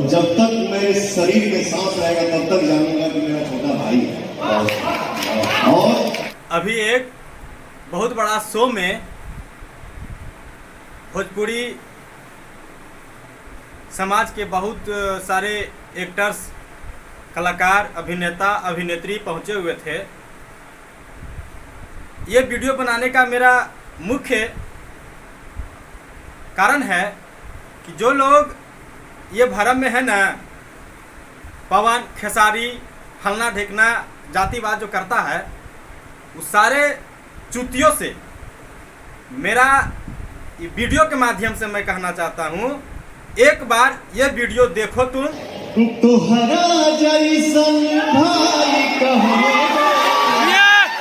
जब तक मेरे शरीर में सांस रहेगा तब तक जानूंगा कि मेरा छोटा भाई है। और अभी एक बहुत बड़ा शो में भोजपुरी समाज के बहुत सारे एक्टर्स, कलाकार, अभिनेता, अभिनेत्री पहुंचे हुए थे। ये वीडियो बनाने का मेरा मुख्य कारण है कि जो लोग ये भरम में है ना, पवन, खेसारी, फलना ढेकना जातिवाद जो करता है, उस सारे चुतियों से मेरा ये वीडियो के माध्यम से मैं कहना चाहता हूँ, एक बार ये वीडियो देखो तुम। तुहरा जैसन भाई तुहरा जैसन यार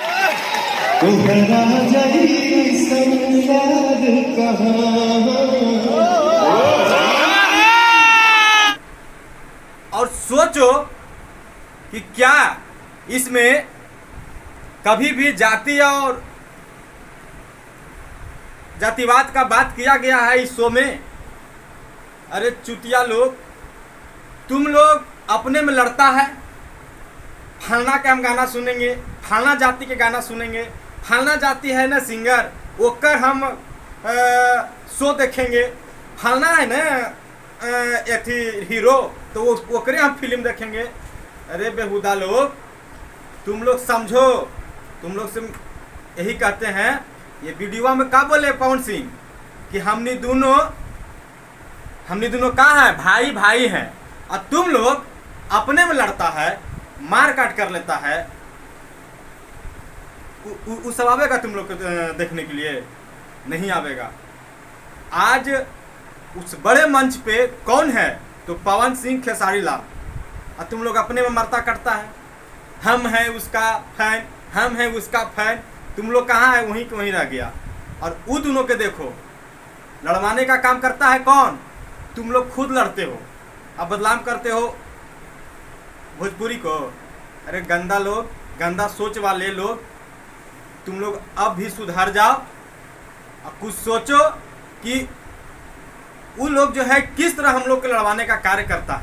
और सोचो कि क्या इसमें कभी भी जाति और जातिवाद का बात किया गया है इस शो में? अरे चुतिया लोग, तुम लोग अपने में लड़ता है, फलना के हम गाना सुनेंगे, फलना जाति के गाना सुनेंगे, फलना जाति है ना सिंगर, ओकर हम शो देखेंगे, फलना है ना एथी हीरो, तो ओकरे हम फिल्म देखेंगे। अरे बेहुदा लोग, तुम लोग समझो, तुम लोग से यही कहते हैं। ये वीडियो में क्या बोले पवन सिंह कि हमने दोनों कहा है भाई भाई हैं, और तुम लोग अपने में लड़ता है, मार काट कर लेता है। उस सब आवेगा तुम लोग देखने के लिए? नहीं आवेगा। आज उस बड़े मंच पे कौन है? तो पवन सिंह, खेसारी लाल, और तुम लोग अपने में मरता कटता है। हम हैं उसका फैन, हम हैं उसका फैन। तुम लोग कहाँ है? वहीं के वहीं रह गया। और वो दोनों के देखो, लड़वाने का काम करता है कौन? तुम लोग खुद लड़ते हो, अब बदनाम करते हो भोजपुरी को। अरे गंदा लोग, गंदा सोच वाले लोग, तुम लोग अब भी सुधर जाओ और कुछ सोचो कि वो लोग जो है किस तरह हम लोग के लड़वाने का कार्य करता है।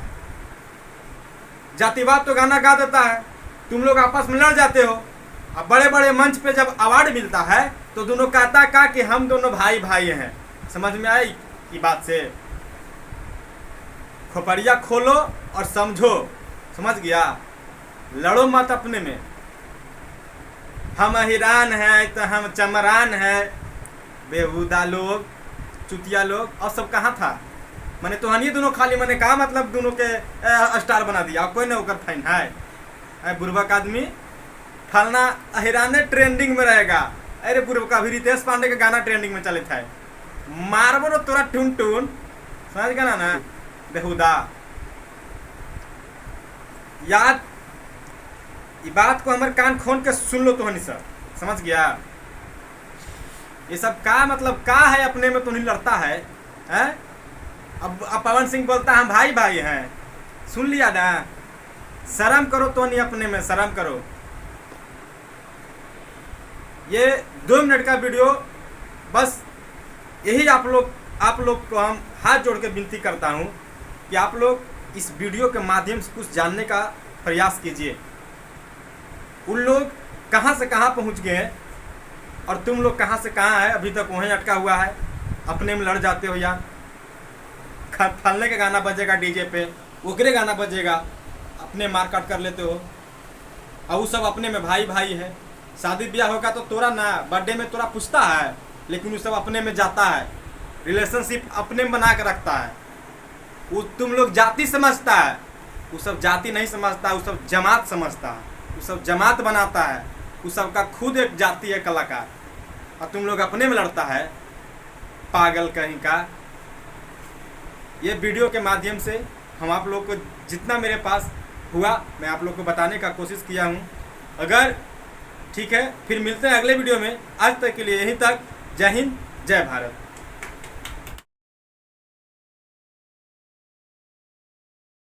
जातिवाद तो गाना गा देता है, तुम लोग आपस में लड़ जाते हो। अब बड़े बड़े मंच पे जब अवार्ड मिलता है तो दोनों कहता का कि हम दोनों भाई भाई हैं। समझ में आई ये बात से? खोपड़िया खोलो और समझो। समझ गया? लड़ो मत अपने में। हम अहिरान है तो हम चमरान है। बेहुदा लोग, चुतिया लोग। और सब कहाँ था? मैंने तो हनी दोनों खाली मैंने कहा मतलब दोनों के स्टार बना दिया। कोई ना होकर फैन है बुर्बक आदमी। फलना अहिरान ट्रेंडिंग में रहेगा। अरे बुर्बक, अभी रितेश पांडे का गाना ट्रेंडिंग में चले थे। मारबो तोरा टून टून, समझ गया ना? बेहुदा। याद ये बात को हमारे कान खोल के सुन लो तो हनी सर। समझ गया? ये सब का मतलब का है? अपने में तो नहीं लड़ता है, हैं? अब पवन सिंह बोलता है हम भाई भाई हैं। सुन लिया ना? शर्म करो तो नहीं, अपने में शर्म करो। ये 2 मिनट का वीडियो, बस यही आप लोग को हम हाथ जोड़ के विनती करता हूँ कि आप लोग इस वीडियो के माध्यम से कुछ जानने का प्रयास कीजिए। उन लोग कहाँ से कहाँ पहुँच गए हैं और तुम लोग कहाँ से कहाँ है, अभी तक वहीं अटका हुआ है। अपने में लड़ जाते हो यार। फलने का गाना बजेगा डीजे पे, ओकरे गाना बजेगा, अपने मार काट कर लेते हो। और वो सब अपने में भाई भाई है। शादी ब्याह होगा तो तोरा ना बर्थडे में तोरा पूछता है, लेकिन वो सब अपने में जाता है, रिलेशनशिप अपने में बना के रखता है। वो तुम लोग जाति समझता है, वो सब जाति नहीं समझता, वो सब जमात समझता है। वो सब जमात बनाता है, वो सब का खुद एक जाति है कलाकार, और तुम लोग अपने में लड़ता है। पागल कहीं का। ये वीडियो के माध्यम से हम आप लोग को जितना मेरे पास हुआ मैं आप लोग को बताने का कोशिश किया हूँ। अगर ठीक है, फिर मिलते हैं अगले वीडियो में। आज तक के लिए यहीं तक। जय हिंद, जय भारत।